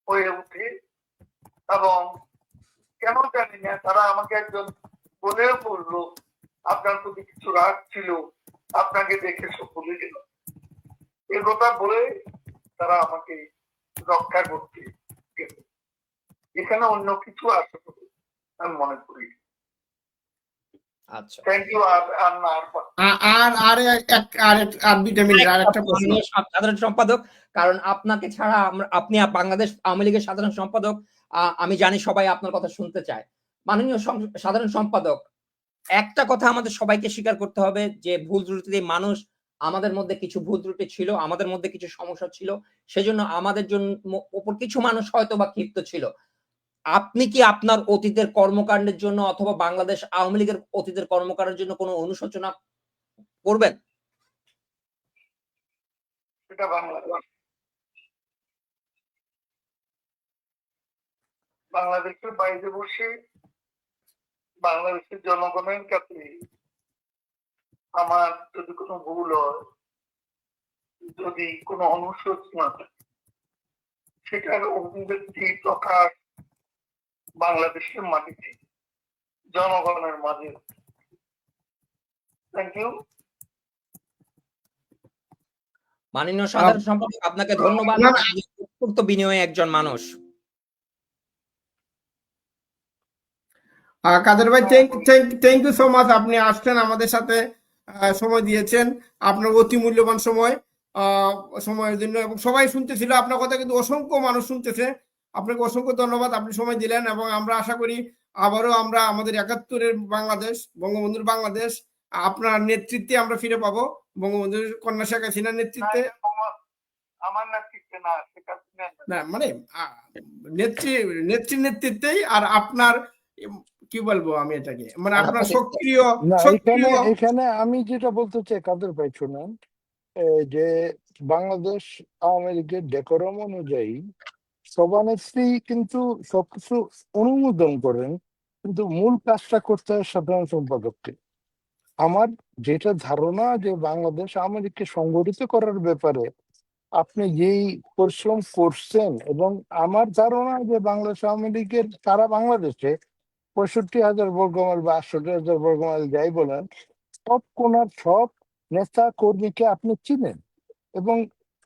হয়ে উঠে, এবং কেন জানি না তারা আমাকে একজন বলেও বললো আপনার প্রতি কিছু রাগ ছিল, আপনাকে দেখে সব ভুলে গেল। এ কথা বলে তারা আমাকে রক্ষা করতে গেল। এখানে অন্য কিছু আছে বলে আমি মনে করি। আচ্ছা, থ্যাংক ইউ। আর 2টা মিনিট আর একটা প্রশ্ন। মাননীয় সাধারণ সম্পাদক, কারণ আপনাকে ছাড়া আপনি বাংলাদেশ আওয়ামী লীগের সাধারণ সম্পাদক, আমি জানি সবাই আপনার কথা শুনতে চায়। মাননীয় সাধারণ সম্পাদক, একটা কথা আমাদের সবাইকে স্বীকার করতে হবে যে ভুল ত্রুটি মানুষ, আমাদের মধ্যে কিছু ভুল ত্রুটি ছিল, আমাদের মধ্যে কিছু সমস্যা ছিল, সেজন্য আমাদের জন্য উপর কিছু মানুষ হয়তো বা ক্ষিপ্ত ছিল। আপনি কি আপনার অতীতের কর্মকাণ্ডের জন্য অথবা বাংলাদেশ আওয়ামী লীগের অতীতের কর্মকাণ্ডের জন্য কোনো অনুশোচনা করবেন? এটা বাংলাদেশের বাইরে বসে বাংলাদেশের জনগণের কাছে আমার যদি কোনো ভুল হয়, যদি কোনো অনুশোচনা থাকে, সেটার অভিব্যক্তি প্রকাশ বাংলাদেশের মাটিতে জনগণের মাঝে। Thank you. মাননীয় সাধারণ সম্পাদক, আপনাকে ধন্যবাদ। অত্যন্ত বিনয়ী একজন মানুষ। কাদের ভাই, থ্যাংক ইউ সো মাচ। আপনি আসছেন, আমাদের সাথে সময় দিয়েছেন, আপনার অতি মূল্যবান সময়ের জন্য, এবং সবাই শুনতেছিল আপনার কথা, কিন্তু অসংখ্য মানুষ শুনতেছে। আপনাকে অসংখ্য ধন্যবাদ, আপনি সময় দিলেন, এবং আমরা আশা করি আবারও আমরা আমাদের 71-এর বাংলাদেশ, বঙ্গবন্ধুর বাংলাদেশ আপনার নেতৃত্বে আমরা ফিরে পাবো, বঙ্গবন্ধুর কন্যা শেখ হাসিনার নেতৃত্বে। আমার নেতৃত্বে না, না মানে নেত্রীর নেতৃত্বেই। আর আপনার কি বলবো আমি এটাকে, মানে আপনার সক্রিয় না, এখানে আমি যেটা বলতে চাই কাদের ভাই, শুনেন, যে বাংলাদেশ আওয়ামী লীগের ডেকোরাম অনুযায়ী সভানেত্রী কিন্তু সবকিছু অনুমোদন করেন, কিন্তু মূল কাজটা করতে হয় সাধারণ সম্পাদককে। আমার যেটা ধারণা যে বাংলাদেশ আওয়ামী লীগকে সংগঠিত করার ব্যাপারে আপনি যেই পরিশ্রম করছেন, এবং আমার ধারণা যে বাংলাদেশ আওয়ামী লীগের সারা বাংলাদেশে 65,000 বর্গমাইল বা 68,000 বর্গমাইল যাই বলেন, সব কোনার সব নেতা কর্মীকে আপনি চিনেন, এবং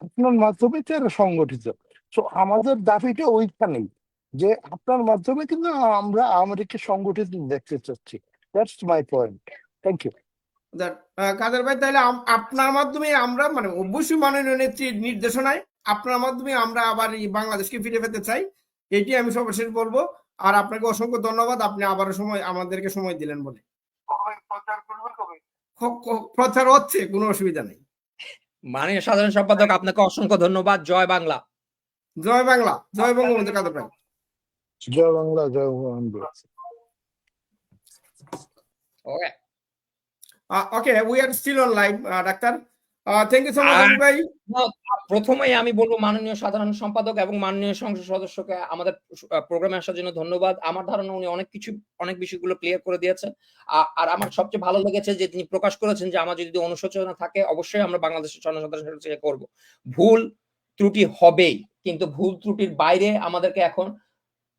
আপনার মাধ্যমে তারা সংগঠিত। তো আমাদের দাবিটা ওইখানেই, যে আপনার মাধ্যমে কিন্তু আমরা আওয়ামী লীগকে সংগঠিত দেখতে চাচ্ছি। That's my point. Thank you. Quader ভাই, তাহলে আপনার মাধ্যমে আমরা, মানে অবশ্যই মাননীয় নেত্রীর নির্দেশনায় আপনার মাধ্যমে আমরা আবার এই বাংলাদেশকে ফিরে পেতে চাই। এটি আমি সর্বশেষ বলবো। আর আপনাকে অসংখ্য ধন্যবাদ, আপনি আবারও আমাদেরকে সময় দিলেন বলে। কবে প্রচার করবে কবে? প্রচার হচ্ছে, কোনো অসুবিধা নেই। মাননীয় সাধারণ সম্পাদক, আপনাকে অসংখ্য ধন্যবাদ। জয় বাংলা। জয় বাংলা, জয় বঙ্গবন্ধু কাদের ভাই। জয় বাংলা, জয় Bangabandhu. Okay, okay, we are still on live, doctor. Thank you so much আর ভাই। প্রথমেই আমি বলবো মাননীয় সাধারণ সম্পাদক এবং মাননীয় সংসদ সদস্যকে আমাদের প্রোগ্রামে আসার জন্য ধন্যবাদ। আমার ধারণা উনি অনেক বিষয়গুলো ক্লিয়ার করে দিয়েছেন। আর আমার সবচেয়ে ভালো লেগেছে যে তিনি প্রকাশ করেছেন যে আমার যদি অনুশোচনা থাকে অবশ্যই আমরা বাংলাদেশের জনসাধারণের সাথে করব। ভুল ত্রুটি হবেই, কিন্তু ভুল ত্রুটির বাইরে আমাদেরকে এখন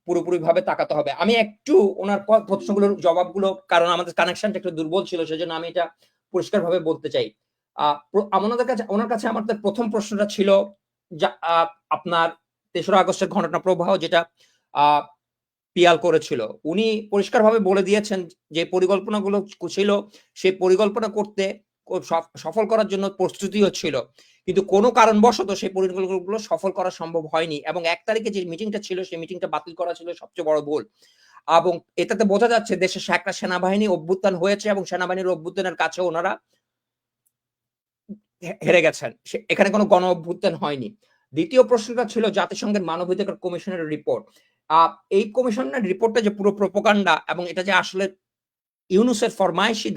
পুরোপুরি ভাবে তাকাতে হবে। আমি একটু ওনার প্রশ্নগুলোর জবাবগুলো, কারণ আমাদের কানেকশনটা একটু দুর্বল ছিল, সেজন্য আমি এটা পরিষ্কারভাবে বলতে চাই। ওনার কাছে আমার প্রথম প্রশ্নটা ছিল আপনার ৩রা আগস্টের ঘটনা প্রবাহ যেটা পিয়াল করেছিল, উনি পরিষ্কারভাবে বলে দিয়েছেন যে পরিকল্পনাগুলো ছিল সেই পরিকল্পনা করতে সফল করার জন্য প্রস্তুতিও ছিল, কিন্তু কোনো কারণবশত সেই পরিকল্পনাগুলো সফল করা সম্ভব হয়নি এবং ১ তারিখে যে মিটিংটা ছিল সেই মিটিংটা বাতিল করা ছিল সবচেয়ে বড় ভুল। এবং এটাতে বোঝা যাচ্ছে দেশে একটা সেনাবাহিনী অভ্যুত্থান হয়েছে এবং সেনাবাহিনীর অভ্যুত্থানের কাছে ওনারা হেরে গেছেন। এখানে কোনো গণ অভ্যুত্থান হয়নি। দ্বিতীয় প্রশ্নটা ছিল জাতিসংঘের মানবাধিকার কমিশনের রিপোর্ট। এই কমিশনের রিপোর্টটা যে পুরো প্রোপাগান্ডা এবং এটা যে আসলে ইউনূসের ফরমায়েশি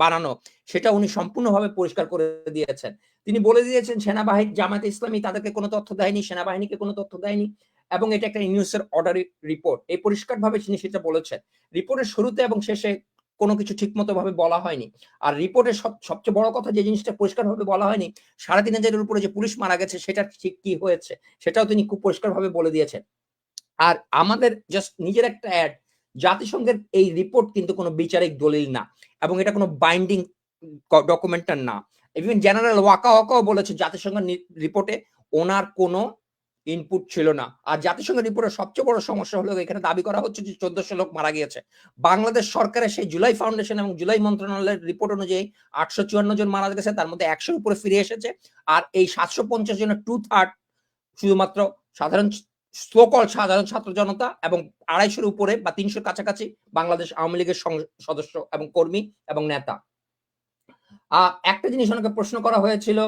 বানানো, সেটা উনি সম্পূর্ণভাবে পরিষ্কার করে দিয়েছেন। তিনি বলে দিয়েছেন সেনাবাহিনী, জামায়াতে ইসলামী তাদেরকে কোনো তথ্য দেয়নি, সেনাবাহিনীকে কোনো তথ্য দেয়নি এবং এটা একটা ইউনূসের অর্ডারি রিপোর্ট। এই পরিষ্কারভাবে তিনি সেটা বলেছেন। রিপোর্টের শুরুতে এবং শেষে কোনো কিছু ঠিকমতো ভাবে বলা হয়নি। আর রিপোর্টের সবচেয়ে বড় কথা যে জিনিসটা পরিষ্কারভাবে বলা হয়নি, ৩৫০০-এর উপরে যে পুলিশ মারা গেছে সেটা ঠিক কি হয়েছে সেটাও তিনি খুব পরিষ্কারভাবে বলে দিয়েছেন। আর আমাদের জাস্ট নিজের একটা অ্যাড, জাতিসংঘের এই রিপোর্ট কিন্তু কোনো বিচারিক দলিল না এবং এটা কোনো বাইন্ডিং ডকুমেন্টার না। ইভেন জেনারেল ওয়াকাও বলেছে জাতিসংঘের রিপোর্টে ওনার কোনো ইনপুট ছিল না। আর জাতিসংঘের রিপোর্টের সবচেয়ে বড় সমস্যা হলো এখানে দাবি করা হচ্ছে যে ১৪০০ লোক মারা গিয়েছে। বাংলাদেশ সরকারের সেই জুলাই ফাউন্ডেশন এবং জুলাই মন্ত্রণালয়ের রিপোর্ট অনুযায়ী ৮৫৪ জন মারা গেছে, তার মধ্যে ১০০ উপরে ফিরে এসেছে। আর এই ৭৫০ জনের 2/3 শুধুমাত্র সাধারণ ছাত্র জনতা এবং ২৫০ উপরে বা ৩০০ কাছাকাছি বাংলাদেশ আওয়ামী লীগের সদস্য এবং কর্মী এবং নেতা। একটা জিনিস ওনাকে প্রশ্ন করা হয়েছিল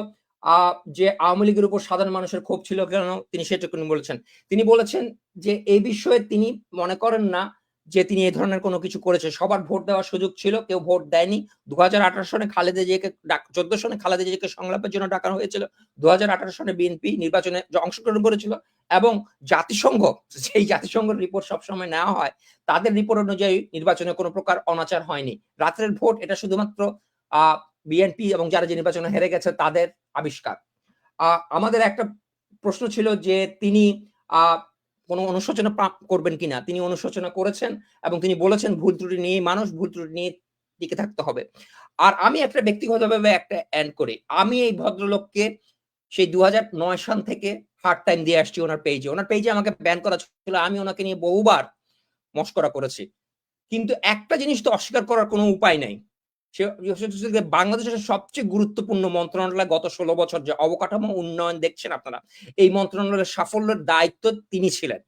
যে আওয়ামী লীগের উপর সাধারণ মানুষের ক্ষোভ ছিল কেন, তিনি সেটুকুনি বলেছেন। তিনি বলেছেন যে এই বিষয়ে তিনি মনে করেন না যে তিনি এই ধরনের কোনো কিছু করেছে। সবার ভোট দেওয়ার সুযোগ ছিল, কেউ ভোট দেয়নি। ২০১৮ সনে খালেদা জিয়াকে ১৪ সনে খালেদা জিয়াকে সংলাপের জন্য ডাকানো হয়েছিল। ২০১৮ সনে বিএনপি নির্বাচনে অংশগ্রহণ করেছিল এবং জাতিসংঘ, যেই জাতিসংঘের রিপোর্ট সবসময় নেওয়া হয়, তাদের রিপোর্ট অনুযায়ী নির্বাচনে কোনো প্রকার অনাচার হয়নি। রাতের ভোট এটা শুধুমাত্র বিএনপি এবং যারা যে নির্বাচনে হেরে গেছে তাদের আবিষ্কার। আমাদের একটা প্রশ্ন ছিল যে তিনি কোনো অনুশোচনা করবেন কিনা। তিনি অনুশোচনা করেছেন এবং তিনি বলেছেন ভুল ত্রুটি নিয়ে মানুষ, ভুল ত্রুটি নিয়ে টিকে থাকতে হবে। আর আমি একটা ব্যক্তিগতভাবে একটা এন্ড করি। আমি এই ভদ্রলোককে সেই ২০০৯ সাল থেকে হার্ড টাইম দিয়ে আসছি ওনার পেজে। ওনার পেজে আমাকে ব্যান করা ছিল, আমি ওনাকে নিয়ে বহুবার মশকরা করেছি। কিন্তু একটা জিনিস তো অস্বীকার করার কোনো উপায় নাই। বাংলাদেশের সবচেয়ে গুরুত্বপূর্ণ মন্ত্রণালয় গত ১৬ বছর যে অবকাঠামো উন্নয়ন দেখছেন আপনারা, এই মন্ত্রণালয়ের সাফল্যের দায়িত্ব তিনি ছিলেন।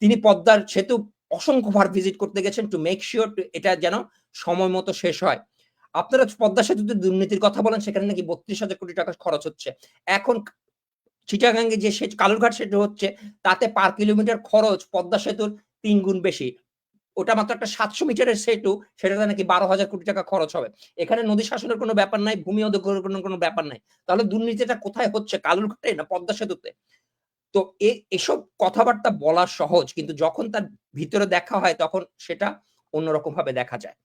তিনি পদ্মার সেতু অসংখ্যবার ভিজিট করতে গেছেন টু মেক শিওর এটা যেন সময় মতো শেষ হয়। আপনারা পদ্মা সেতুতে দুর্নীতির কথা বলেন, সেখানে নাকি ৩২,০০০ কোটি টাকা খরচ হচ্ছে। এখন চিটাগাঙ্গে যে কালুরঘাট সেতু হচ্ছে তাতে পার কিলোমিটার খরচ পদ্মা সেতুর ৩ গুণ বেশি। ওটা মাত্র একটা ৭০০ মিটারের সেতু, সেটাতে নাকি ১২,০০০ কোটি টাকা খরচ হবে। এখানে নদী শাসনের কোনো ব্যাপার নাই, ভূমি অধিগ্রহণের কোনো ব্যাপার নাই। তাহলে দুর্নীতিটা কোথায় হচ্ছে, কালুরঘাটে না পদ্মা সেতুতে? তো এসব কথাবার্তা বলা সহজ, কিন্তু যখন তার ভিতরে দেখা হয় তখন সেটা অন্যরকম ভাবে দেখা যায়।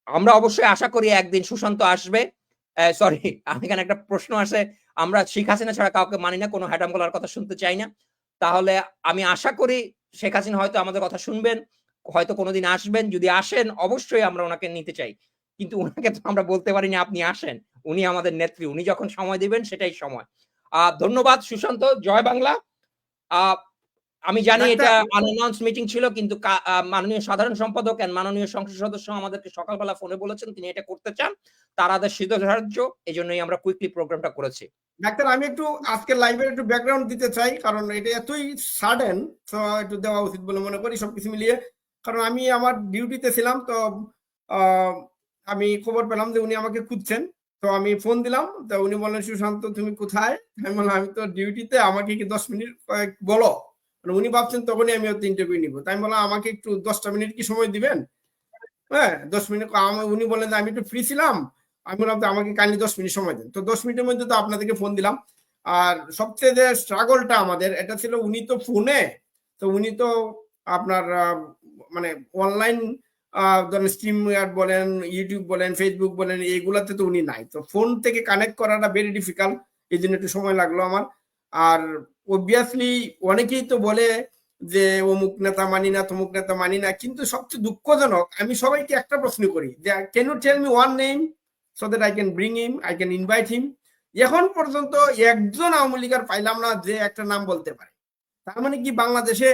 আমরা অবশ্যই আশা করি একদিন সুশান্ত আসবে। সরি, এখানে একটা প্রশ্ন আসে, আমরা শেখ হাসিনা ছাড়া কাউকে মানি না, কোনো হ্যাডাম গলার কথা শুনতে চাই না। তাহলে আমি আশা করি শেখ হাসিনা হয়তো আমাদের কথা শুনবেন, হয়তো কোনোদিন আসবেন। যদি আসেন অবশ্যই আমরা ওনাকে নিতে চাই। কিন্তু উনাকে তো আমরা বলতে পারি না আপনি আসেন। উনি আমাদের নেত্রী, উনি যখন সময় দিবেন সেটাই সময়। ধন্যবাদ সুশান্ত। জয় বাংলা। আমি জানি ডাক্তার- এটা আনঅ্যানাউন্স মিটিং ছিল, কিন্তু মাননীয় সাধারণ সম্পাদক এন্ড মাননীয় সংসদ সদস্য আমাদেরকে সকালবেলা ফোনে বলেছেন তিনি এটা করতে চান, তার আদেশ শিরোধার্য, এজন্যই আমরা কুইকলি প্রোগ্রামটা করেছি। ডাক্তার আমি একটু আজকের লাইভের একটু ব্যাকগ্রাউন্ড দিতে চাই, কারণ এটা এতই সাডেন, তো একটু দেওয়া উচিত বলে মনে করি সবকিছু মিলিয়ে। কারণ আমি আমার ডিউটিতে ছিলাম, তো আমি খবর পেলাম যে উনি আমাকে খুঁজছেন, তো আমি ফোন দিলাম, তো উনি বললেন সুশান্ত তুমি কোথায়? আমি বললাম আমি তো ডিউটিতে, আমাকে কি 10 মিনিট বলো। মানে উনি ভাবছেন তখনই আমি হয়তো ইন্টারভিউ নিব, তাই আমি বললাম আমাকে একটু 10টা মিনিট কি সময় দিবেন? হ্যাঁ 10 মিনিট। উনি বললেন যে আমি একটু ফ্রি ছিলাম, আমি বললাম তো আমাকে কাইন্ডলি 10 মিনিট সময় দেন। তো 10 মিনিটের মধ্যে তো আপনাদেরকে ফোন দিলাম। আর সবচেয়ে যে স্ট্রাগলটা আমাদের এটা ছিল, উনি তো ফোনে, তো উনি তো আপনার মানে অনলাইন ধরেন স্ট্রিম বলেন, ইউটিউব বলেন, ফেসবুক বলেন, এইগুলাতে তো উনি নাই, তো ফোন থেকে কানেক্ট করাটা ভেরি ডিফিকাল্ট, এই জন্য একটু সময় লাগলো আমার। আর অবভিয়াসলি অনেকেই তো বলে যে অমুক নেতা মানি না, তমুক নেতা মানি না, কিন্তু সবচেয়ে দুঃখজনক আমি সবাইকে একটা প্রশ্ন করি যে can you tell me one name so that I can bring him, I can invite him. এখন পর্যন্ত একজন আওয়ামী লীগের পাইলাম না যে একটা নাম বলতে পারে। তার মানে কি বাংলাদেশে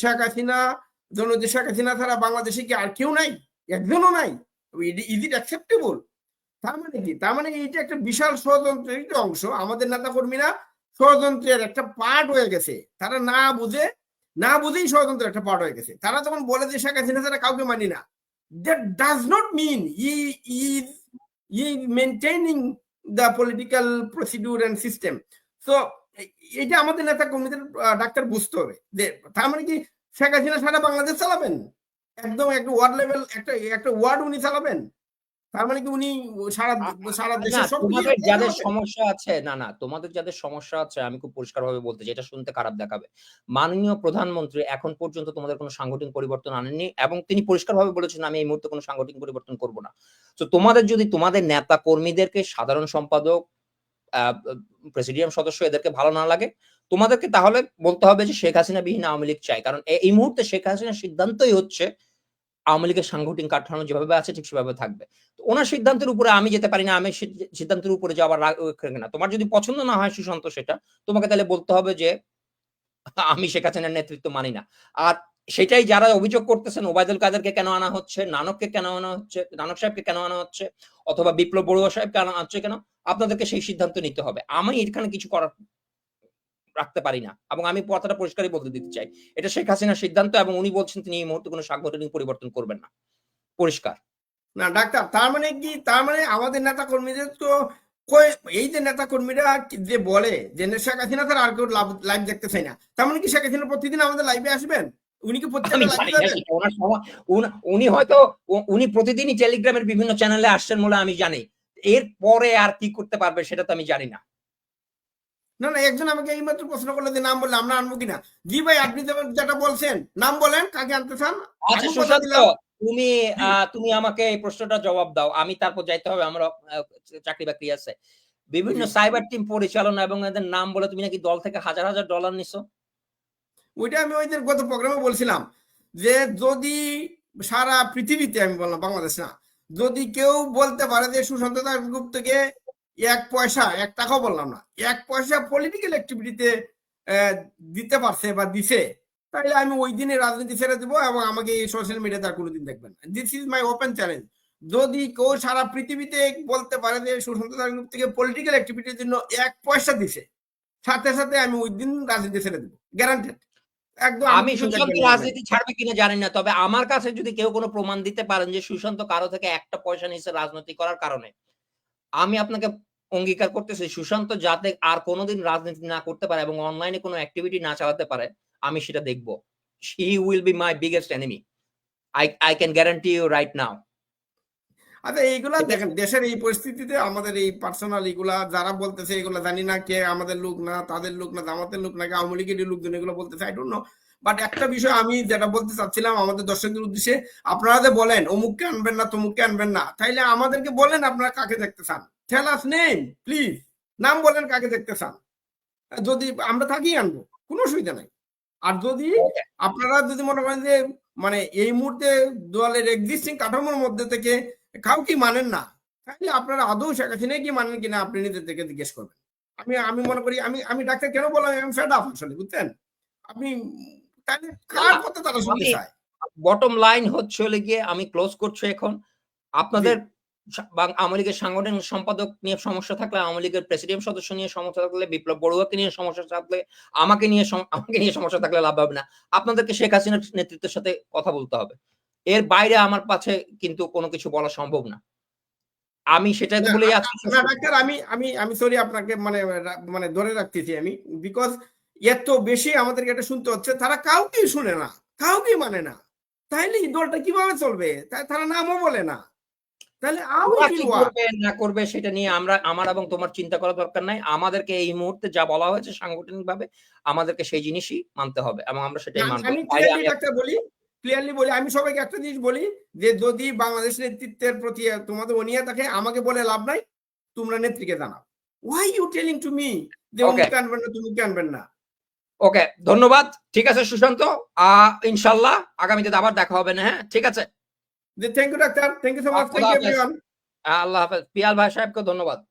শেখ হাসিনা, শেখ হাসিনা ছাড়া বাংলাদেশে কি আর কেউ নাই? একজনও নাই? Is it acceptable? তার মানে কি? তার মানে এটা একটা বিশাল ষড়যন্ত্রের একটা অংশ, আমাদের নেতা কর্মীরা ষড়যন্ত্রের একটা পার্ট হয়ে গেছে, তারা না বুঝেই ষড়যন্ত্রের একটা পার্ট হয়ে গেছে। তারা যখন বলে যে শেখ হাসিনা ছাড়া কাউকে মানি না, that does not mean he maintaining the political procedure and system. So এটা আমাদের নেতা কর্মীদের ডাক্তার বুঝতে হবে যে তার মানে কি শেখ হাসিনা সারা বাংলাদেশ চালাবেন, একদম একটা ওয়ার্ড লেভেল, একটা ওয়ার্ড উনি চালাবেন? তার মানে কি উনি সারা না, দেশের সব তোমাদের যাদের সমস্যা আছে, তোমাদের যাদের সমস্যা আছে, আমি খুব পরিষ্কারভাবে বলতে চাই, এটা শুনতে খারাপ দেখাবে। মাননীয় প্রধানমন্ত্রী এখন পর্যন্ত তোমাদের কোনো সাংগঠনিক পরিবর্তন আনেননি, এবং তিনি পরিষ্কারভাবে বলেছেন আমি এই মুহূর্তে কোনো সাংগঠনিক পরিবর্তন করব না। তো তোমাদের যদি তোমাদের নেতা কর্মীদেরকে, সাধারণ সম্পাদক, প্রেসিডিয়াম সদস্য এদেরকে ভালো না লাগে, তোমাদেরকে তাহলে বলতে হবে যে শেখ হাসিনা বিহীন আওয়ামী লীগ চাই। কারণ এই মুহূর্তে শেখ হাসিনার সিদ্ধান্তই হচ্ছে আওয়ামী লীগের সাংগঠনিক কাঠামো যেভাবে আছে ঠিক সেভাবে থাকবে। তো ওনার সিদ্ধান্তের উপরে আমি যেতে পারি না, আমি সিদ্ধান্তের উপরে যাওয়ার না। তোমার যদি পছন্দ না হয় সুশান্ত, সেটা তোমাকে তাহলে বলতে হবে যে আমি শেখ হাসিনার নেতৃত্ব মানি না। আর সেটাই যারা অভিযোগ করতেছেন, ওবায়দুল কাদেরকে কেন আনা হচ্ছে, নানককে কেন আনা হচ্ছে, নানক সাহেবকে কেন আনা হচ্ছে, অথবা বিপ্লব বড়ুয়া সাহেবকে আনা হচ্ছে কেন, আপনাদেরকে সেই সিদ্ধান্ত নিতে হবে। আমি এখানে কিছু করার রাখতে পারি না, এবং আমি কথাটা পরিষ্কারই বলতে দিতে চাই, এটা শেখ হাসিনার সিদ্ধান্ত, এবং উনি বলছেন তিনি এই মুহূর্তে কোনো সাংগঠনিক পরিবর্তন করবেন না। পরিষ্কার না ডাক্তার, তার মানে কি? তার মানে আমাদের নেতা কর্মীদের তো এই যে নেতা কর্মীরা যে বলে যে শেখ হাসিনা তার আর কেউ লাইভ দেখতে চাই না, তার মানে কি শেখ হাসিনা প্রতিদিন আমাদের লাইভে আসবেন? উনি কি উনি হয়তো উনি প্রতিদিনই টেলিগ্রামের বিভিন্ন চ্যানেলে আসছেন বলে আমি জানি, এর পরে আর কি করতে পারবে সেটা তো আমি জানি না। না না, একজন আমাকে এইমাত্র প্রশ্ন করলো যে নাম বললে আমরা আনবো কিনা। জি ভাই, আপনি যেটা বলছেন নাম বলেন, কাকে আনতে চান? আচ্ছা সুশান্ত, তুমি আমাকে এই প্রশ্নটা জবাব দাও, আমি তারপর যাইতে হবে, আমার চাকরি বাকরি আছে। বিভিন্ন সাইবার টিম পরিচালনা এবং এদের নাম বলে তুমি নাকি দল থেকে হাজার হাজার ডলার নিছো। ওইটা আমি ওইদের গত প্রোগ্রামে বলছিলাম যে যদি সারা পৃথিবীতে, আমি বললাম বাংলাদেশ না, যদি কেউ বলতে পারে যে সুশান্ত দাশগুপ্ত থেকে 1 পয়সা, 1 টাকাও বললাম না, 1 পয়সা পলিটিক্যাল অ্যাক্টিভিটিতে দিতে পারছে বা দিছে, তাহলে আমি ওই দিনে রাজনীতি ছেড়ে দেবো এবং আমাকে এই সোশ্যাল মিডিয়াতে আর কোনোদিন দেখবেন না। This is my open challenge. যদি কেউ সারা পৃথিবীতে বলতে পারে যে সুশান্ত দাশগুপ্ত থেকে পলিটিক্যাল অ্যাক্টিভিটির জন্য 1 পয়সা দিছে, সাথে সাথে আমি ওই দিন রাজনীতি ছেড়ে দেবো, গ্যারান্টেড। আমি সুশান্ত রাজনীতি ছাড়বে কিনা জানি না, তবে আমার কাছে যদি কেউ কোনো প্রমাণ দিতে পারেন যে সুশান্ত কারো থেকে 1টা পয়সা নিচ্ছে রাজনীতি করার কারণে, আমি আপনাকে অঙ্গীকার করতেছি সুশান্ত যাতে আর কোনোদিন রাজনীতি না করতে পারে এবং অনলাইনে কোনো অ্যাক্টিভিটি না চালাতে পারে, আমি সেটা দেখব। He will be my biggest enemy, I can guarantee you right now. আচ্ছা এইগুলা দেখেন, দেশের এই পরিস্থিতিতে আমাদের এই পার্সোনাল এগুলা যারা বলতেছে, এগুলা জানি না কে আমাদের লোক না, তাদের লোক না, জামাতের লোক নাকি আওয়ামী লীগের লোকজন এগুলো বলতেছে, আই ডোন্ট নো। বাট একটা বিষয় আমি যেটা বলতে চাচ্ছিলাম আমাদের দর্শকদের উদ্দেশ্যে, আপনারা যে বলেন অমুককে আনবেন না, তমুককে আনবেন না, তাইলে আমাদেরকে বলেন আপনারা কাকে দেখতে চান। টেল আস নেম প্লিজ, নাম বলেন কাকে দেখতে চান, যদি আমরা তাকেই আনবো, কোনো অসুবিধা নাই। আর যদি আপনারা যদি মনে করেন যে মানে এই মুহূর্তে দলের এক্সিস্টিং কাঠামোর মধ্যে থেকে কাউকে মানেন না, তাহলে আপনারা আদৌ শেখ হাসিনা কি মানেন কিনা আপনি নিজের থেকে জিজ্ঞেস করবেন। আমি মনে করি আমি ডাক্তার কেন বললাম, আমি ফেড আপ আসলে, বুঝছেন? আপনি তাহলে কার কথা তারা শুনতে আমি- চায়? বটম লাইন হচ্ছে হলে গিয়ে আমি ক্লোজ করছি এখন। আপনাদের আওয়ামী লীগের সাংগঠনিক সম্পাদক নিয়ে সমস্যা থাকলে, আওয়ামী লীগের প্রেসিডিয়াম সদস্য নিয়ে সমস্যা থাকলে, বিপ্লব বড়ুয়াকে নিয়ে সমস্যা থাকলে, আমাকে নিয়ে সমস্যা থাকলে লাভ হবে না। আপনাদেরকে শেখ হাসিনার নেতৃত্বের সাথে কথা বলতে হবে। এর বাইরে আমার কাছে কিন্তু কোনো কিছু বলা সম্ভব না। আমি সেটাই না, বলেই আজকে শেষ না করছি। ডাক্তার, আমি সরি আপনাকে মানে ধরে রাখতেছি আমি, বিকজ এত বেশি আমাদেরকে এটা শুনতে হচ্ছে, তারা কাউকেই শুনে না, কাউকেই মানে না, তাইলে এই দলটা কিভাবে চলবে? তারা নামও বলে না, তাহলে ওরা কি করবে না করবে সেটা নিয়ে আমার এবং তোমার চিন্তা করা দরকার নাই। আমাদেরকে এই মুহূর্তে যা বলা হয়েছে সাংগঠনিকভাবে আমাদেরকে সেই জিনিসই মানতে হবে এবং আমরা সেটাই মানব। আমি বাইরে ক্লিয়ারলি ডাক্তার বলি, ক্লিয়ারলি বলি, আমি সবাইকে একটা জিনিস বলি যে যদি বাংলাদেশ নেতৃত্বের প্রতি তোমাদের অনীহা থাকে, আমাকে বলে লাভ নাই, তোমরা নেত্রীকে জানাও। Why you telling to me যে Okay. উনি আনবেন না, তুমি আনবেন না? ওকে, ধন্যবাদ। ঠিক আছে সুশান্ত, ইনশাল্লাহ আগামীতে আবার দেখা হবে না। হ্যাঁ, ঠিক আছে। Thank you doctor, thank you so much, thank you everyone. আল্লাহ হাফেজ। পিয়াল ভাই সাহেবকে ধন্যবাদ।